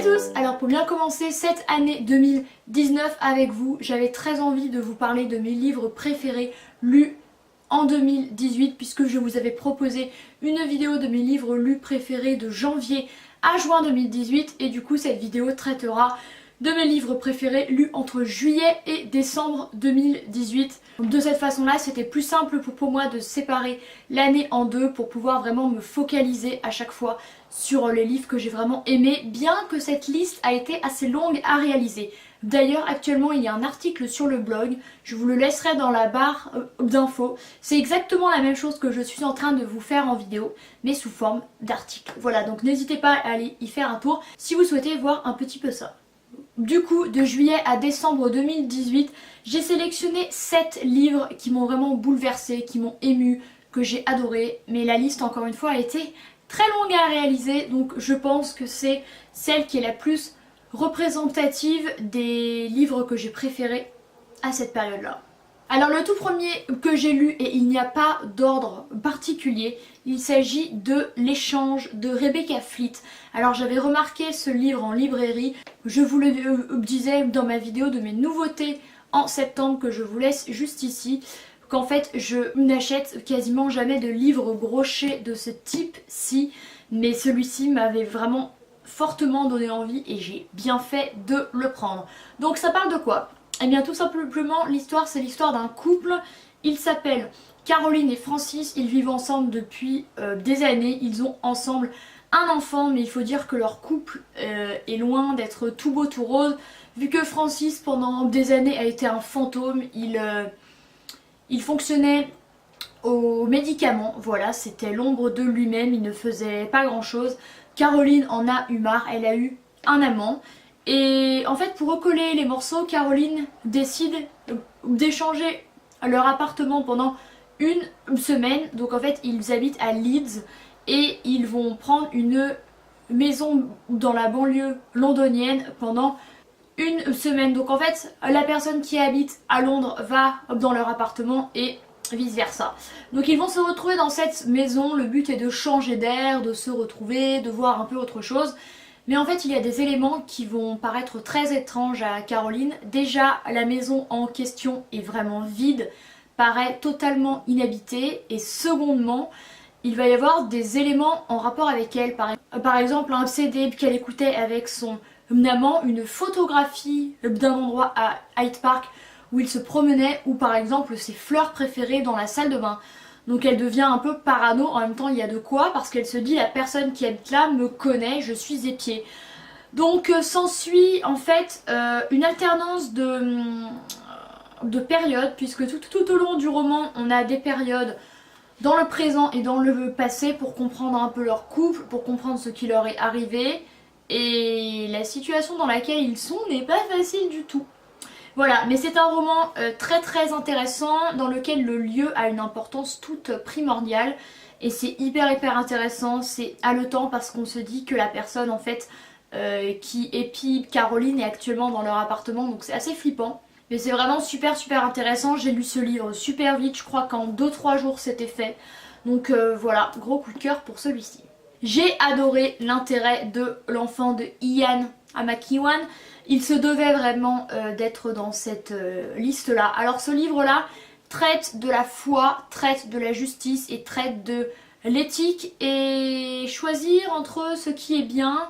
à tous. Alors pour bien commencer cette année 2019 avec vous, j'avais très envie de vous parler de mes livres préférés lus en 2018 puisque je vous avais proposé une vidéo de mes livres lus préférés de janvier à juin 2018 et du coup cette vidéo traitera de mes livres préférés lus entre juillet et décembre 2018. De cette façon-là, c'était plus simple pour moi de séparer l'année en deux pour pouvoir vraiment me focaliser à chaque fois sur les livres que j'ai vraiment aimés, bien que cette liste a été assez longue à réaliser. D'ailleurs, actuellement, il y a un article sur le blog, je vous le laisserai dans la barre d'infos. C'est exactement la même chose que je suis en train de vous faire en vidéo, mais sous forme d'article. Voilà, donc n'hésitez pas à aller y faire un tour si vous souhaitez voir un petit peu ça. Du coup, de juillet à décembre 2018, j'ai sélectionné 7 livres qui m'ont vraiment bouleversée, qui m'ont émue, que j'ai adoré. Mais la liste, encore une fois, a été très longue à réaliser, donc je pense que c'est celle qui est la plus représentative des livres que j'ai préférés à cette période-là. Alors le tout premier que j'ai lu, et il n'y a pas d'ordre particulier, il s'agit de L'échange de Rebecca Fleet. Alors j'avais remarqué ce livre en librairie, je vous le disais dans ma vidéo de mes nouveautés en septembre que je vous laisse juste ici, qu'en fait je n'achète quasiment jamais de livres brochés de ce type-ci, mais celui-ci m'avait vraiment fortement donné envie et j'ai bien fait de le prendre. Donc ça parle de quoi ? Eh bien tout simplement l'histoire, c'est l'histoire d'un couple. Ils s'appellent Caroline et Francis, ils vivent ensemble depuis des années, ils ont ensemble un enfant, mais il faut dire que leur couple est loin d'être tout beau tout rose, vu que Francis pendant des années a été un fantôme, il fonctionnait aux médicaments, voilà, c'était l'ombre de lui-même, il ne faisait pas grand chose. Caroline en a eu marre, elle a eu un amant. Et en fait, pour recoller les morceaux, Caroline décide d'échanger leur appartement pendant une semaine. Donc en fait, ils habitent à Leeds et ils vont prendre une maison dans la banlieue londonienne pendant une semaine. Donc en fait, la personne qui habite à Londres va dans leur appartement et vice versa. Donc ils vont se retrouver dans cette maison. Le but est de changer d'air, de se retrouver, de voir un peu autre chose. Mais en fait il y a des éléments qui vont paraître très étranges à Caroline. Déjà la maison en question est vraiment vide, paraît totalement inhabitée. Et secondement, il va y avoir des éléments en rapport avec elle. Par exemple un CD qu'elle écoutait avec son amant, une photographie d'un endroit à Hyde Park où il se promenait, ou par exemple ses fleurs préférées dans la salle de bain. Donc elle devient un peu parano, en même temps il y a de quoi, parce qu'elle se dit la personne qui habite là me connaît, je suis épiée. Donc s'ensuit en fait une alternance de périodes, puisque tout au long du roman on a des périodes dans le présent et dans le passé pour comprendre un peu leur couple, pour comprendre ce qui leur est arrivé. Et la situation dans laquelle ils sont n'est pas facile du tout. Voilà, mais c'est un roman très intéressant dans lequel le lieu a une importance toute primordiale et c'est hyper intéressant, c'est haletant parce qu'on se dit que la personne en fait qui épie Caroline est actuellement dans leur appartement, donc c'est assez flippant. Mais c'est vraiment super intéressant, j'ai lu ce livre super vite, je crois qu'en 2-3 jours c'était fait. Donc voilà, gros coup de cœur pour celui-ci. J'ai adoré l'intérêt de l'enfant de Ian McEwan. Il se devait vraiment d'être dans cette liste-là. Alors ce livre-là traite de la foi, traite de la justice et traite de l'éthique et choisir entre ce qui est bien,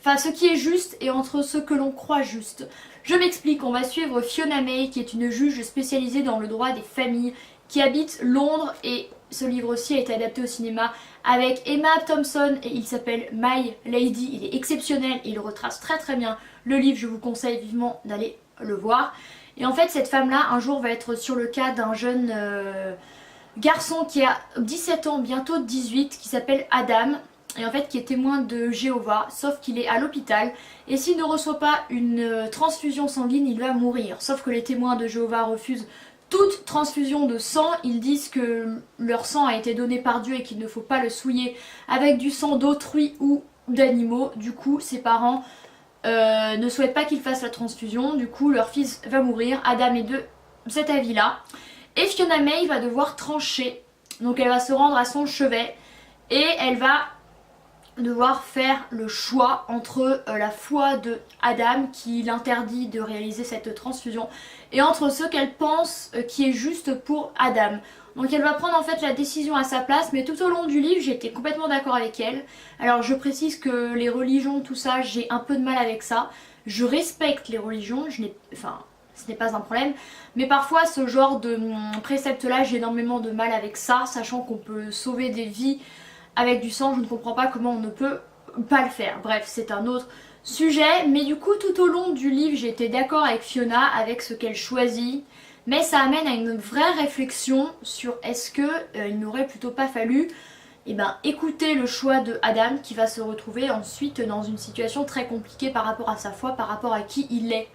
enfin ce qui est juste et entre ce que l'on croit juste. Je m'explique, on va suivre Fiona May qui est une juge spécialisée dans le droit des familles qui habite Londres et ce livre aussi a été adapté au cinéma avec Emma Thompson et il s'appelle My Lady. Il est exceptionnel et il retrace très bien le livre, je vous conseille vivement d'aller le voir. Et en fait cette femme là un jour va être sur le cas d'un jeune garçon qui a 17 ans, bientôt 18, qui s'appelle Adam et en fait qui est témoin de Jéhovah, sauf qu'il est à l'hôpital et s'il ne reçoit pas une transfusion sanguine il va mourir, sauf que les témoins de Jéhovah refusent toute transfusion de sang. Ils disent que leur sang a été donné par Dieu et qu'il ne faut pas le souiller avec du sang d'autrui ou d'animaux. Du coup ses parents ne souhaitent pas qu'ils fassent la transfusion, du coup leur fils va mourir, Adam est de cet avis là. Et Fiona May va devoir trancher, donc elle va se rendre à son chevet et elle va devoir faire le choix entre la foi de Adam qui l'interdit de réaliser cette transfusion et entre ce qu'elle pense qui est juste pour Adam. Donc elle va prendre en fait la décision à sa place, mais tout au long du livre j'étais complètement d'accord avec elle. Alors je précise que les religions, tout ça, j'ai un peu de mal avec ça. Je respecte les religions, enfin ce n'est pas un problème, mais parfois ce genre de précepte là j'ai énormément de mal avec ça, sachant qu'on peut sauver des vies avec du sang, je ne comprends pas comment on ne peut pas le faire. Bref, c'est un autre sujet, mais du coup tout au long du livre j'étais d'accord avec Fiona, avec ce qu'elle choisit, mais ça amène à une vraie réflexion sur est-ce que il n'aurait plutôt pas fallu écouter le choix de Adam qui va se retrouver ensuite dans une situation très compliquée par rapport à sa foi, par rapport à qui il est.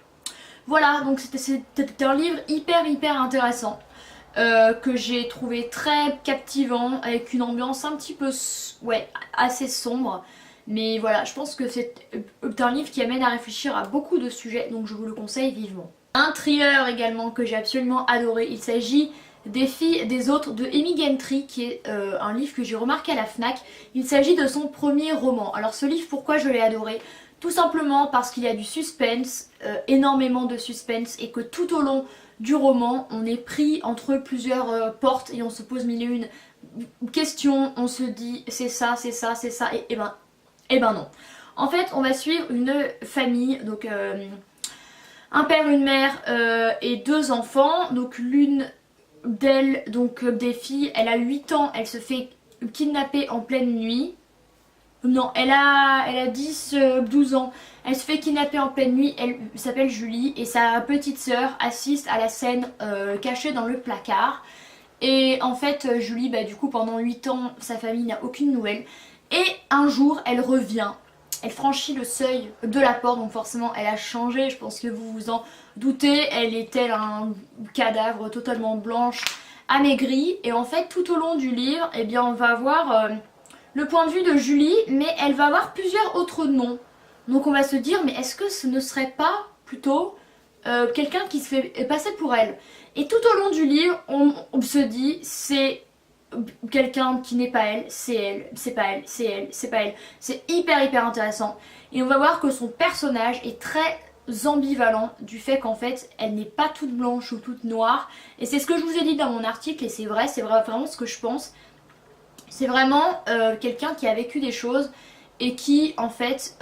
Voilà, donc c'était un livre hyper intéressant. Que j'ai trouvé très captivant avec une ambiance un petit peu assez sombre, mais voilà, je pense que c'est un livre qui amène à réfléchir à beaucoup de sujets, donc je vous le conseille vivement. Un thriller également que j'ai absolument adoré, il s'agit des filles des autres de Amy Gentry, qui est un livre que j'ai remarqué à la FNAC. Il s'agit de son premier roman. Alors ce livre, pourquoi je l'ai adoré? Tout simplement parce qu'il y a du suspense, énormément de suspense, et que tout au long du roman, on est pris entre plusieurs portes et on se pose mille et une questions, on se dit c'est ça, c'est ça, c'est ça, et ben non. En fait, on va suivre une famille, donc un père, une mère et deux enfants. Donc l'une d'elles, donc des filles, elle a 8 ans, elle se fait kidnapper en pleine nuit. Non, elle a 10, 12 ans. Elle se fait kidnapper en pleine nuit, elle s'appelle Julie et sa petite sœur assiste à la scène cachée dans le placard. Et en fait Julie, du coup pendant 8 ans, sa famille n'a aucune nouvelle. Et un jour elle revient, elle franchit le seuil de la porte, donc forcément elle a changé, je pense que vous vous en doutez. Elle est tel un cadavre totalement blanche, amaigrie. Et en fait tout au long du livre, on va voir le point de vue de Julie, mais elle va avoir plusieurs autres noms. Donc on va se dire, mais est-ce que ce ne serait pas plutôt quelqu'un qui se fait passer pour elle? Et tout au long du livre, on se dit, c'est quelqu'un qui n'est pas elle, c'est elle, c'est pas elle, c'est elle, c'est pas elle. C'est hyper intéressant. Et on va voir que son personnage est très ambivalent du fait qu'en fait elle n'est pas toute blanche ou toute noire. Et c'est ce que je vous ai dit dans mon article et c'est vrai, vraiment ce que je pense. C'est vraiment quelqu'un qui a vécu des choses et qui en fait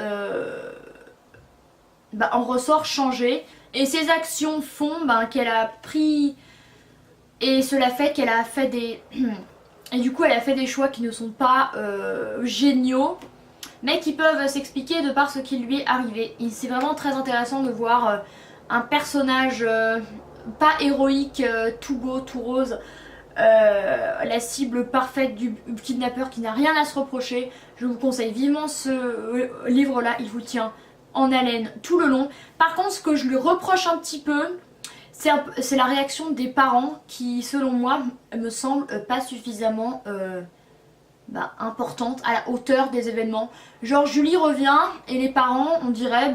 en ressort changé. Et ses actions font qu'elle a pris... Et cela fait qu'elle a fait des... Et du coup elle a fait des choix qui ne sont pas géniaux, mais qui peuvent s'expliquer de par ce qui lui est arrivé. Et c'est vraiment très intéressant de voir un personnage pas héroïque, tout beau, tout rose, la cible parfaite du kidnappeur qui n'a rien à se reprocher. Je vous conseille vivement ce livre là, il vous tient en haleine tout le long. Par contre ce que je lui reproche un petit peu, c'est la réaction des parents qui selon moi me semble pas suffisamment importante, à la hauteur des événements. Genre Julie revient et les parents on dirait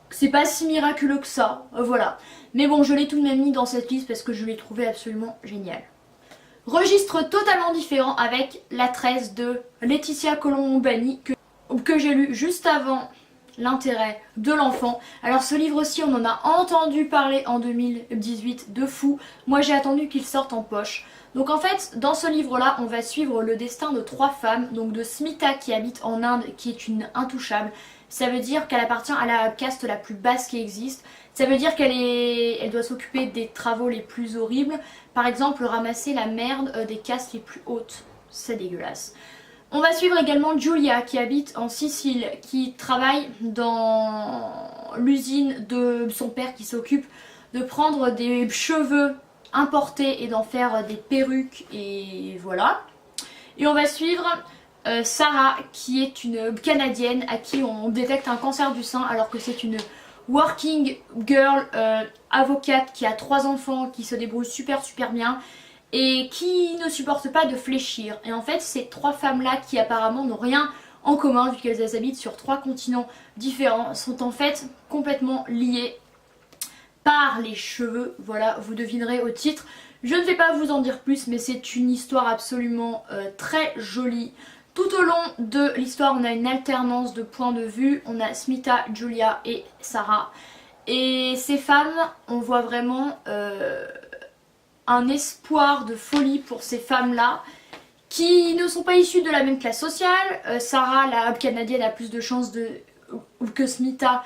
c'est pas si miraculeux que ça, voilà. Mais bon, je l'ai tout de même mis dans cette liste parce que je l'ai trouvé absolument génial. Registre totalement différent avec La 13 de Laetitia Colombani que j'ai lu juste avant L'intérêt de l'enfant. Alors ce livre aussi on en a entendu parler en 2018 de fou. Moi j'ai attendu qu'il sorte en poche. Donc en fait dans ce livre là on va suivre le destin de 3 femmes. Donc de Smita qui habite en Inde, qui est une intouchable. Ça veut dire qu'elle appartient à la caste la plus basse qui existe. Ça veut dire elle doit s'occuper des travaux les plus horribles. Par exemple ramasser la merde des castes les plus hautes. C'est dégueulasse. On va suivre également Giulia qui habite en Sicile, qui travaille dans l'usine de son père qui s'occupe de prendre des cheveux importés et d'en faire des perruques et voilà. Et on va suivre Sarah qui est une Canadienne à qui on détecte un cancer du sein alors que c'est une working girl avocate qui a 3 enfants, qui se débrouille super bien et qui ne supporte pas de fléchir. Et en fait ces 3 femmes là qui apparemment n'ont rien en commun vu qu'elles habitent sur 3 continents différents sont en fait complètement liées par les cheveux. Voilà, vous devinerez au titre. Je ne vais pas vous en dire plus mais c'est une histoire absolument très jolie, Tout au long de l'histoire, on a une alternance de points de vue. On a Smita, Julia et Sarah. Et ces femmes, on voit vraiment un espoir de folie pour ces femmes-là qui ne sont pas issues de la même classe sociale. Sarah, la canadienne, a plus de chances que Smita,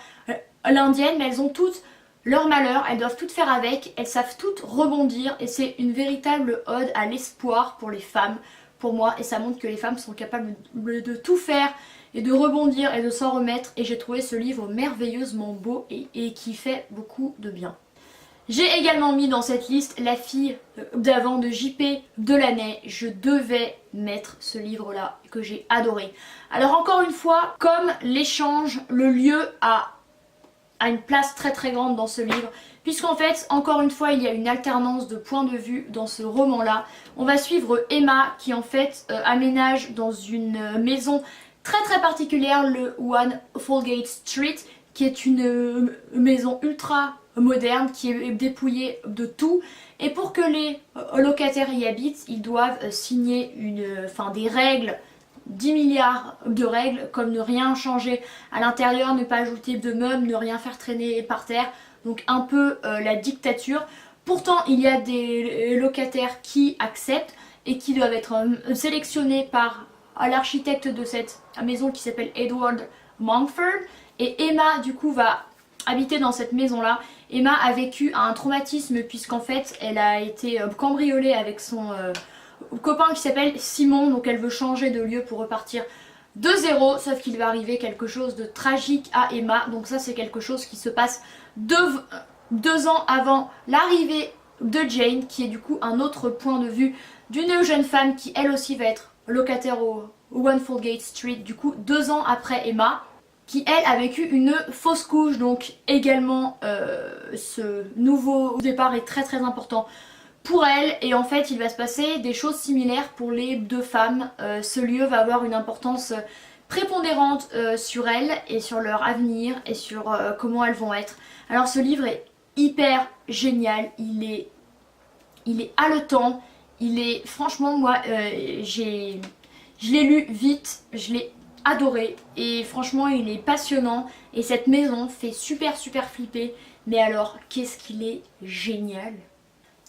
l'indienne, mais elles ont toutes leur malheur, elles doivent toutes faire avec, elles savent toutes rebondir et c'est une véritable ode à l'espoir pour les femmes, pour moi, et ça montre que les femmes sont capables de tout faire et de rebondir et de s'en remettre, et j'ai trouvé ce livre merveilleusement beau et qui fait beaucoup de bien. J'ai également mis dans cette liste La fille d'avant de J.P. Delaney. Je devais mettre ce livre-là que j'ai adoré. Alors encore une fois, comme l'échange, le lieu a une place très très grande dans ce livre, puisqu'en fait, encore une fois, il y a une alternance de points de vue dans ce roman-là. On va suivre Emma qui en fait aménage dans une maison très très particulière, le One Folgate Street, qui est une maison ultra moderne, qui est dépouillée de tout. Et pour que les locataires y habitent, ils doivent signer des règles, 10 milliards de règles, comme ne rien changer à l'intérieur, ne pas ajouter de meubles, ne rien faire traîner par terre. Donc un peu la dictature. Pourtant, il y a des locataires qui acceptent et qui doivent être sélectionnés par l'architecte de cette maison qui s'appelle Edward Mumford. Et Emma, du coup, va habiter dans cette maison-là. Emma a vécu un traumatisme puisqu'en fait, elle a été cambriolée avec son copain qui s'appelle Simon. Donc elle veut changer de lieu pour repartir de zéro. Sauf qu'il va arriver quelque chose de tragique à Emma. Donc ça, c'est quelque chose qui se passe deux ans avant l'arrivée de Jane, qui est du coup un autre point de vue d'une jeune femme qui elle aussi va être locataire au One Folgate Street, du coup 2 ans après Emma, qui elle a vécu une fausse couche. Donc également ce nouveau départ est très très important pour elle, et en fait il va se passer des choses similaires pour les deux femmes. Ce lieu va avoir une importance prépondérante sur elles et sur leur avenir et sur comment elles vont être. Alors ce livre est hyper génial, il est haletant, il est franchement, moi je l'ai lu vite, je l'ai adoré et franchement il est passionnant, et cette maison fait super flipper, mais alors qu'est-ce qu'il est génial.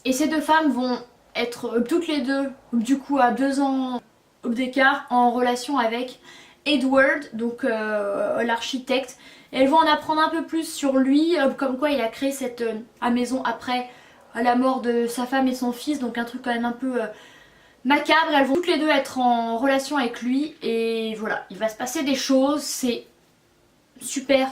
Et ces deux femmes vont être toutes les deux du coup à 2 ans d'écart en relation avec Edward, donc l'architecte. Elles vont en apprendre un peu plus sur lui, comme quoi il a créé cette maison après la mort de sa femme et son fils, donc un truc quand même un peu macabre. Elles vont toutes les deux être en relation avec lui et voilà, il va se passer des choses, c'est super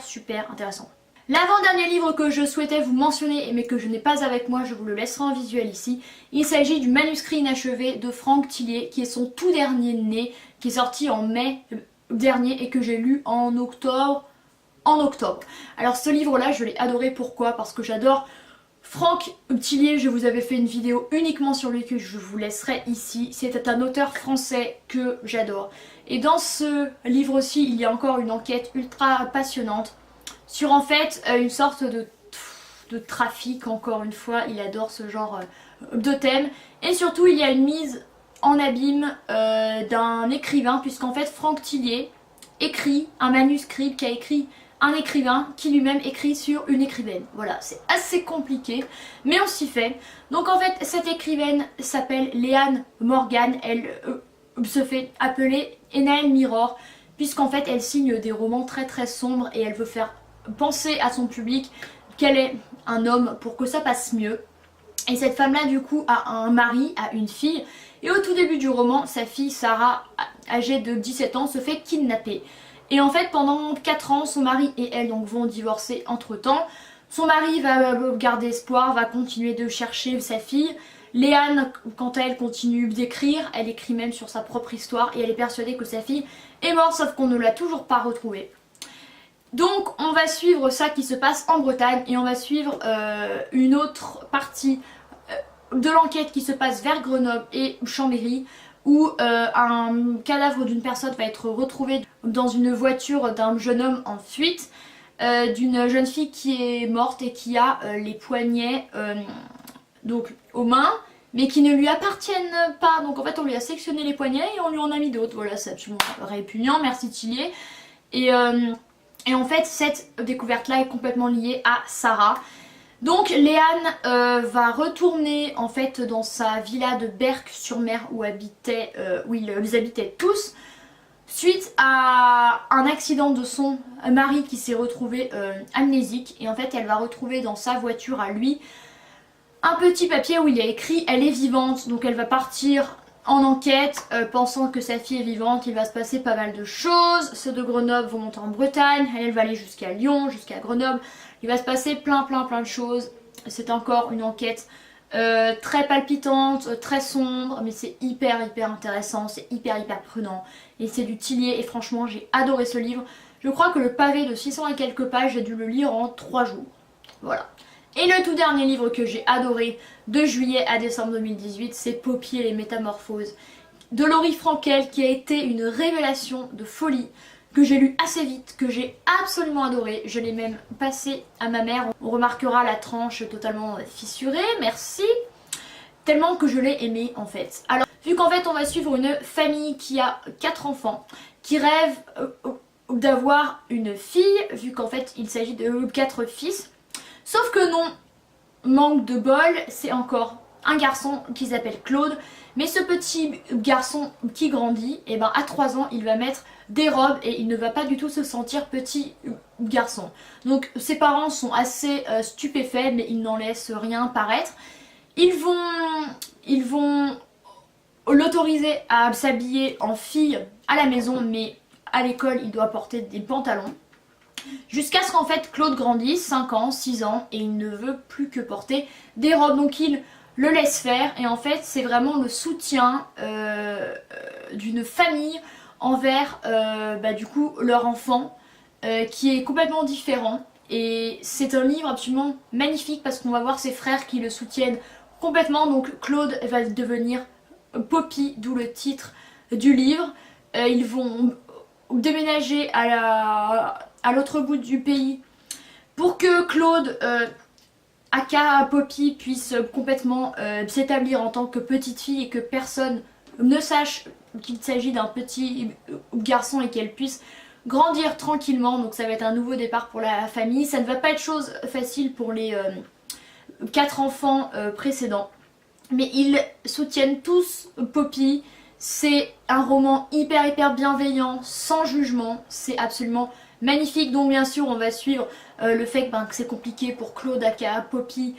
intéressant. L'avant-dernier livre que je souhaitais vous mentionner mais que je n'ai pas avec moi, je vous le laisserai en visuel ici. Il s'agit du manuscrit inachevé de Franck Tillier, qui est son tout dernier né, qui est sorti en mai dernier et que j'ai lu en octobre. Alors ce livre-là, je l'ai adoré. Pourquoi? Parce que j'adore Franck Tillier. Je vous avais fait une vidéo uniquement sur lui que je vous laisserai ici. C'est un auteur français que j'adore. Et dans ce livre-ci, il y a encore une enquête ultra passionnante sur en fait une sorte de trafic. Encore une fois, il adore ce genre de thème. Et surtout, il y a une mise en abîme d'un écrivain, puisqu'en fait Franck Tillier écrit un manuscrit qu'a écrit un écrivain qui lui-même écrit sur une écrivaine. Voilà, c'est assez compliqué, mais on s'y fait. Donc en fait, cette écrivaine s'appelle Léane Morgan. Elle se fait appeler Enaël Mirror, puisqu'en fait elle signe des romans très sombres et elle veut faire penser à son public qu'elle est un homme pour que ça passe mieux. Et cette femme-là, du coup, a un mari, a une fille. Et au tout début du roman, sa fille Sarah, âgée de 17 ans, se fait kidnapper. Et en fait, pendant 4 ans, son mari et elle donc, vont divorcer entre temps. Son mari va garder espoir, va continuer de chercher sa fille. Léane, quant à elle, continue d'écrire. Elle écrit même sur sa propre histoire et elle est persuadée que sa fille est morte, sauf qu'on ne l'a toujours pas retrouvée. Donc on va suivre ça qui se passe en Bretagne et on va suivre une autre partie de l'enquête qui se passe vers Grenoble et Chambéry, où un cadavre d'une personne va être retrouvé dans une voiture d'un jeune homme en fuite, d'une jeune fille qui est morte et qui a les poignets donc aux mains, mais qui ne lui appartiennent pas. Donc en fait on lui a sectionné les poignets et on lui en a mis d'autres. Voilà, c'est absolument répugnant, merci Tillier. Et en fait cette découverte là est complètement liée à Sarah. Donc Léane va retourner en fait dans sa villa de Berck-sur-Mer où ils habitaient tous, suite à un accident de son mari qui s'est retrouvé amnésique. Et en fait elle va retrouver dans sa voiture à lui un petit papier où il y a écrit « Elle est vivante ». Donc elle va partir en enquête pensant que sa fille est vivante. Il va se passer pas mal de choses. Ceux de Grenoble vont monter en Bretagne, elle va aller jusqu'à Lyon, jusqu'à Grenoble. Il va se passer plein de choses. C'est encore une enquête très palpitante, très sombre, mais c'est hyper intéressant, c'est hyper prenant. Et c'est du Tillier et franchement j'ai adoré ce livre. Je crois que le pavé de 600 et quelques pages, j'ai dû le lire en 3 jours. Voilà. Et le tout dernier livre que j'ai adoré de juillet à décembre 2018, c'est Poppy et les métamorphoses de Laurie Frankel, qui a été une révélation de folie, que j'ai lu assez vite, que j'ai absolument adoré. Je l'ai même passé à ma mère. On remarquera la tranche totalement fissurée, merci. Tellement que je l'ai aimé en fait. Alors, vu qu'en fait on va suivre une famille qui a 4 enfants, qui rêve d'avoir une fille, vu qu'en fait il s'agit de 4 fils. Sauf que non, manque de bol, c'est encore un garçon qui s'appelle Claude. Mais ce petit garçon qui grandit, et ben à 3 ans il va mettre des robes et il ne va pas du tout se sentir petit garçon. Donc ses parents sont assez stupéfaits, mais ils n'en laissent rien paraître. Ils vont l'autoriser à s'habiller en fille à la maison, mais à l'école il doit porter des pantalons. Jusqu'à ce qu'en fait Claude grandisse, 5 ans, 6 ans, et il ne veut plus que porter des robes. Donc il le laisse faire, et en fait c'est vraiment le soutien d'une famille envers du coup leur enfant qui est complètement différent. Et c'est un livre absolument magnifique parce qu'on va voir ses frères qui le soutiennent complètement. Donc Claude va devenir Poppy, d'où le titre du livre. Ils vont déménager à l'autre bout du pays pour que Claude, aka Poppy, puisse complètement s'établir en tant que petite fille et que personne ne sache qu'il s'agit d'un petit garçon et qu'elle puisse grandir tranquillement. Donc ça va être un nouveau départ pour la famille. Ça ne va pas être chose facile pour les 4 enfants précédents, mais ils soutiennent tous Poppy. C'est un roman hyper bienveillant, sans jugement, c'est absolument magnifique. Donc bien sûr on va suivre le fait que c'est compliqué pour Claude aka Poppy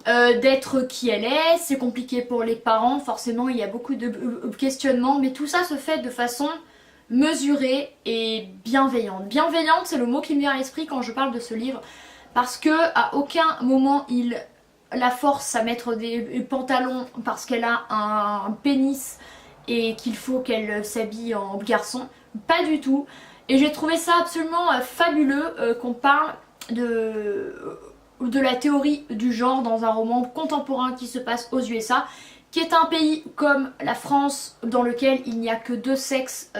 d'être qui elle est, c'est compliqué pour les parents, forcément il y a beaucoup de questionnements, mais tout ça se fait de façon mesurée et bienveillante. Bienveillante, c'est le mot qui me vient à l'esprit quand je parle de ce livre, parce que à aucun moment il la force à mettre des pantalons parce qu'elle a un pénis et qu'il faut qu'elle s'habille en garçon, pas du tout. Et j'ai trouvé ça absolument fabuleux qu'on parle de la théorie du genre dans un roman contemporain qui se passe aux USA, qui est un pays comme la France dans lequel il n'y a que 2 sexes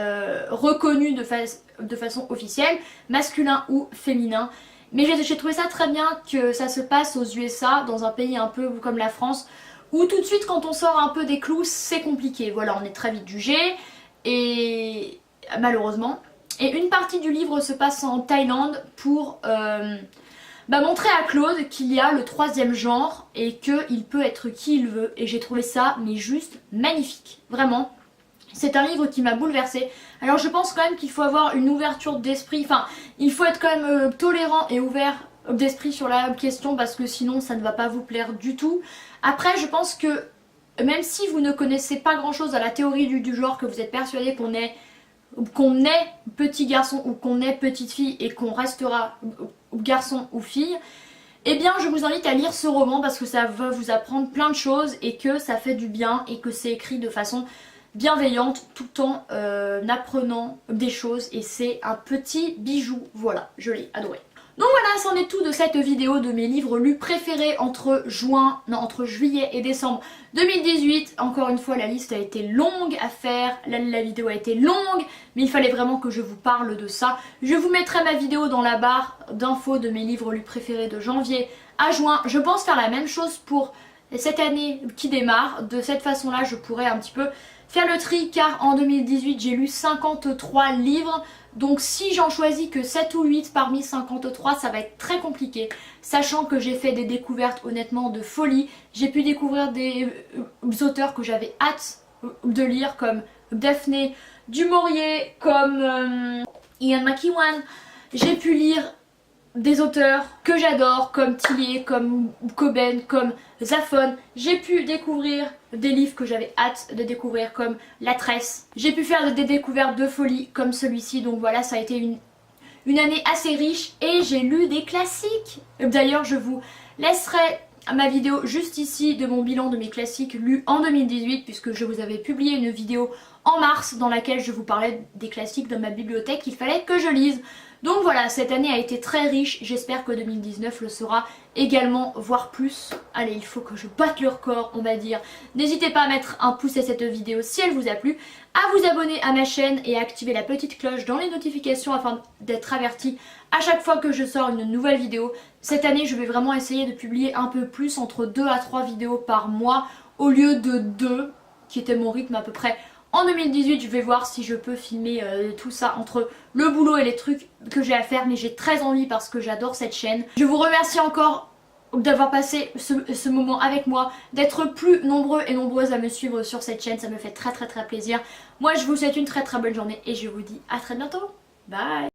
reconnus de façon officielle, masculin ou féminin. Mais j'ai trouvé ça très bien que ça se passe aux USA, dans un pays un peu comme la France, où tout de suite quand on sort un peu des clous c'est compliqué. Voilà, on est très vite jugé, et malheureusement. Et une partie du livre se passe en Thaïlande pour montrer à Claude qu'il y a le 3e genre et qu'il peut être qui il veut. Et j'ai trouvé ça mais juste magnifique, vraiment. C'est un livre qui m'a bouleversée. Alors je pense quand même qu'il faut avoir une ouverture d'esprit, enfin il faut être quand même tolérant et ouvert d'esprit sur la question, parce que sinon ça ne va pas vous plaire du tout. Après je pense que même si vous ne connaissez pas grand chose à la théorie du genre, que vous êtes persuadé qu'on est petit garçon ou qu'on est petite fille et qu'on restera garçon ou fille, eh bien je vous invite à lire ce roman parce que ça va vous apprendre plein de choses et que ça fait du bien et que c'est écrit de façon bienveillante tout en apprenant des choses, et c'est un petit bijou. Voilà, je l'ai adoré. Donc voilà, c'en est tout de cette vidéo de mes livres lus préférés entre juillet et décembre 2018. Encore une fois, la liste a été longue à faire, la vidéo a été longue, mais il fallait vraiment que je vous parle de ça. Je vous mettrai ma vidéo dans la barre d'infos de mes livres lus préférés de janvier à juin. Je pense faire la même chose pour cette année qui démarre. De cette façon-là, je pourrais un petit peu faire le tri car en 2018, j'ai lu 53 livres. Donc si j'en choisis que 7 ou 8 parmi 53, ça va être très compliqué. Sachant que j'ai fait des découvertes honnêtement de folie. J'ai pu découvrir des auteurs que j'avais hâte de lire comme Daphné du Maurier, comme Ian McEwan. J'ai pu lire des auteurs que j'adore comme Tillier, comme Coben, comme Zafon. J'ai pu découvrir des livres que j'avais hâte de découvrir comme La Tresse. J'ai pu faire des découvertes de folie comme celui-ci. Donc voilà, ça a été une année assez riche et j'ai lu des classiques. D'ailleurs, je vous laisserai ma vidéo juste ici de mon bilan de mes classiques lus en 2018 puisque je vous avais publié une vidéo en mars dans laquelle je vous parlais des classiques dans ma bibliothèque qu'il fallait que je lise. Donc voilà, cette année a été très riche, j'espère que 2019 le sera également, voire plus. Allez, il faut que je batte le record, on va dire. N'hésitez pas à mettre un pouce à cette vidéo si elle vous a plu, à vous abonner à ma chaîne et à activer la petite cloche dans les notifications afin d'être averti à chaque fois que je sors une nouvelle vidéo. Cette année, je vais vraiment essayer de publier un peu plus, entre 2 à 3 vidéos par mois au lieu de 2, qui était mon rythme à peu près. En 2018, je vais voir si je peux filmer tout ça entre le boulot et les trucs que j'ai à faire, mais j'ai très envie parce que j'adore cette chaîne. Je vous remercie encore d'avoir passé ce moment avec moi, d'être plus nombreux et nombreuses à me suivre sur cette chaîne, ça me fait très plaisir. Moi je vous souhaite une très bonne journée et je vous dis à très bientôt. Bye.